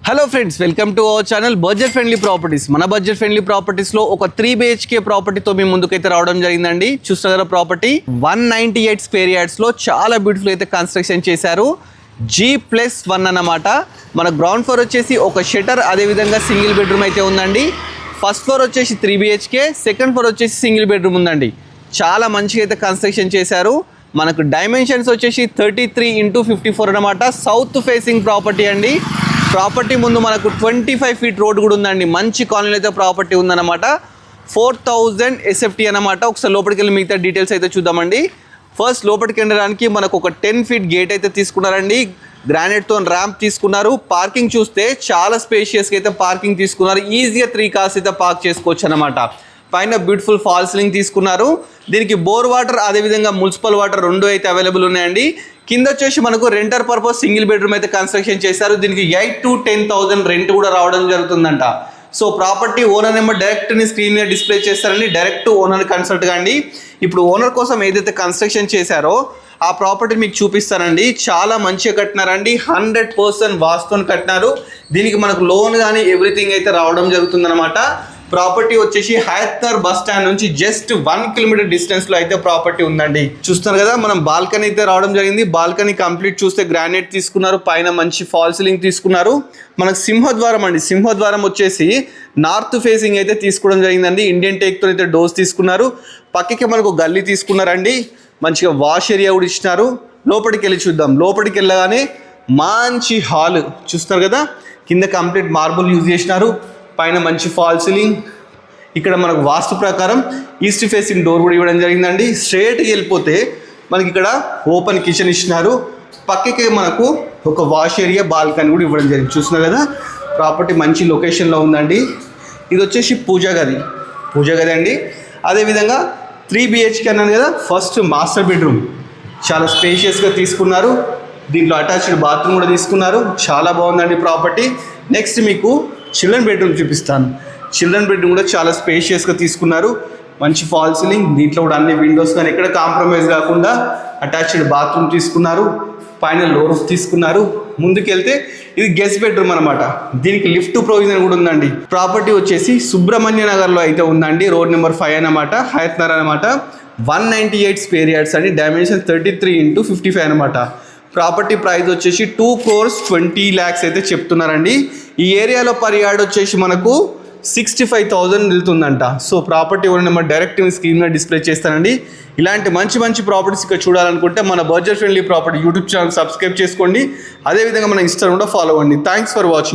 Hello friends, welcome to our channel budget friendly properties. మన budget friendly ప్రాపర్టీస్లో ఒక 3 BHK ప్రాపర్టీతో మీ ముందుకైతే రావడం జరిగిందండి. చూస్తున్నారు ప్రాపర్టీ 198 స్క్వేర్ యార్డ్స్లో చాలా బ్యూటిఫుల్ అయితే కన్స్ట్రక్షన్ చేశారు. G+1 అన్నమాట. మన గ్రౌండ్ ఫ్లోర్ వచ్చేసి ఒక షటర్, అదేవిధంగా సింగిల్ బెడ్రూమ్ అయితే ఉందండి. ఫస్ట్ ఫ్లోర్ వచ్చేసి 3 BHK, సెకండ్ ఫ్లోర్ వచ్చేసి సింగిల్ బెడ్రూమ్ ఉందండి. చాలా మంచిగా అయితే కన్స్ట్రక్షన్ చేశారు. మనకు డైమెన్షన్స్ వచ్చేసి 33x54 అన్నమాట. సౌత్ ఫేసింగ్ ప్రాపర్టీ అండి. ప్రాపర్టీ ముందు మనకు 25 ఫీట్ రోడ్ కూడా ఉందండి. మంచి కాలనీలో అయితే ప్రాపర్టీ ఉందన్నమాట. 4000 SFT అన్నమాట. ఒకసారి లోపలికి వెళ్ళి మిగతా డీటెయిల్స్ అయితే చూద్దామండి. ఫస్ట్ లోపలికి వెళ్ళడానికి మనకు ఒక 10 ఫీట్ గేట్ అయితే తీసుకున్నారండి. గ్రానైట్తో ర్యాంప్ తీసుకున్నారు. పార్కింగ్ చూస్తే చాలా స్పేషియస్గా అయితే పార్కింగ్ తీసుకున్నారు. ఈజీగా 3 కార్స్ అయితే పార్క్ చేసుకోవచ్చు అన్నమాట. పైన బ్యూటిఫుల్ ఫాల్ సీలింగ్ తీసుకున్నారు. దీనికి బోర్ వాటర్, అదేవిధంగా మున్సిపల్ వాటర్ రెండు అయితే అవైలబుల్ ఉన్నాయండి. కింద వచ్చేసి మనకు రెంటర్ పర్పస్ సింగిల్ బెడ్రూమ్ అయితే కన్స్ట్రక్షన్ చేశారు. దీనికి 8 to 10,000 రెంట్ కూడా రావడం జరుగుతుందంట. So property owner number direct screen మీద డిస్ప్లే చేస్తారండి. డైరెక్ట్ ఓనర్ కన్సల్ట్ కాండి. ఇప్పుడు ఓనర్ కోసం ఏదైతే కన్స్ట్రక్షన్ చేశారో ఆ ప్రాపర్టీ మీకు చూపిస్తానండి. చాలా మంచిగా కట్టినారండి. 100% వాస్తుని కట్టినారు. దీనికి మనకు లోన్ కానీ ఎవ్రీథింగ్ అయితే రావడం జరుగుతుందన్నమాట. ప్రాపర్టీ వచ్చేసి హయత్నగర్ బస్ స్టాండ్ నుంచి జస్ట్ 1 కిలోమీటర్ డిస్టెన్స్లో అయితే ప్రాపర్టీ ఉందండి. చూస్తున్నారు కదా, మనం బాల్కనీ అయితే రావడం జరిగింది. బాల్కనీ కంప్లీట్ చూస్తే గ్రానైట్ తీసుకున్నారు. పైన మంచి ఫాల్ సీలింగ్ తీసుకున్నారు. మనకు సింహద్వారం అండి. సింహద్వారం వచ్చేసి నార్త్ ఫేసింగ్ అయితే తీసుకోవడం జరిగిందండి. ఇండియన్ టేక్తో అయితే డోర్స్ తీసుకున్నారు. పక్కకి మనకు గల్లీ తీసుకున్నారండి. మంచిగా వాష్ ఏరియా కూడా ఇచ్చినారు. లోపలికి వెళ్ళి చూద్దాం. లోపలికి వెళ్ళగానే మంచి హాల్ చూస్తారు కదా, కింద కంప్లీట్ మార్బుల్ యూజ్ చేసినారు. పైన మంచి ఫాల్ సీలింగ్. ఇక్కడ మనకు వాస్తు ప్రకారం ఈస్ట్ ఫేసింగ్ డోర్ కూడా ఇవ్వడం జరిగిందండి. స్ట్రేట్గా వెళ్ళిపోతే మనకి ఇక్కడ ఓపెన్ కిచెన్ ఇచ్చినారు. పక్కకే మనకు ఒక వాష్ ఏరియా, బాల్కనీ కూడా ఇవ్వడం జరిగింది. చూస్తున్నారు కదా, ప్రాపర్టీ మంచి లొకేషన్లో ఉందండి. ఇది వచ్చేసి పూజ గది అండి. అదేవిధంగా 3 BHK అన్నాను కదా, ఫస్ట్ మాస్టర్ బెడ్రూమ్ చాలా స్పేషియస్గా తీసుకున్నారు. దీంట్లో అటాచ్డ్ బాత్రూమ్ కూడా తీసుకున్నారు. చాలా బాగుందండి ప్రాపర్టీ. నెక్స్ట్ మీకు చిల్డ్రన్ బెడ్రూమ్ చూపిస్తాను. చిల్డ్రన్ బెడ్రూమ్ కూడా చాలా స్పేషియస్గా తీసుకున్నారు. మంచి ఫాల్ సీలింగ్. దీంట్లో కూడా అన్ని విండోస్ కానీ ఎక్కడ కాంప్రమైజ్ కాకుండా అటాచ్డ్ బాత్రూమ్ తీసుకున్నారు. పైన లో రూఫ్ తీసుకున్నారు. ముందుకెళ్తే ఇది గెస్ట్ బెడ్రూమ్ అనమాట. దీనికి లిఫ్ట్ ప్రొవిజన్ కూడా ఉందండి. ప్రాపర్టీ వచ్చేసి సుబ్రహ్మణ్య నగర్లో అయితే ఉందండి. రోడ్ నెంబర్ 5 అనమాట, హయత్నగర్ అనమాట. 198 స్క్వేర్ యార్డ్స్ అండి. డైమెన్షన్ 33x55 అనమాట. ప్రాపర్టీ ప్రైస్ వచ్చేసి 2,20 lakhs అయితే చెప్తున్నారండి. ఈ ఏరియాలో పర్ యార్డ్ వచ్చేసి మనకు 65,000 వెళ్తుందంట. So property owner number direct screen మీద డిస్ప్లే చేస్తానండి. ఇలాంటి మంచి ప్రాపర్టీస్ ఇక్కడ చూడాలనుకుంటే మన budget friendly property YouTube channel subscribe చేసుకోండి. అదేవిధంగా మన ఇన్స్టాగ్రామ్ కూడా ఫాలో అవ్వండి. Thanks for watching.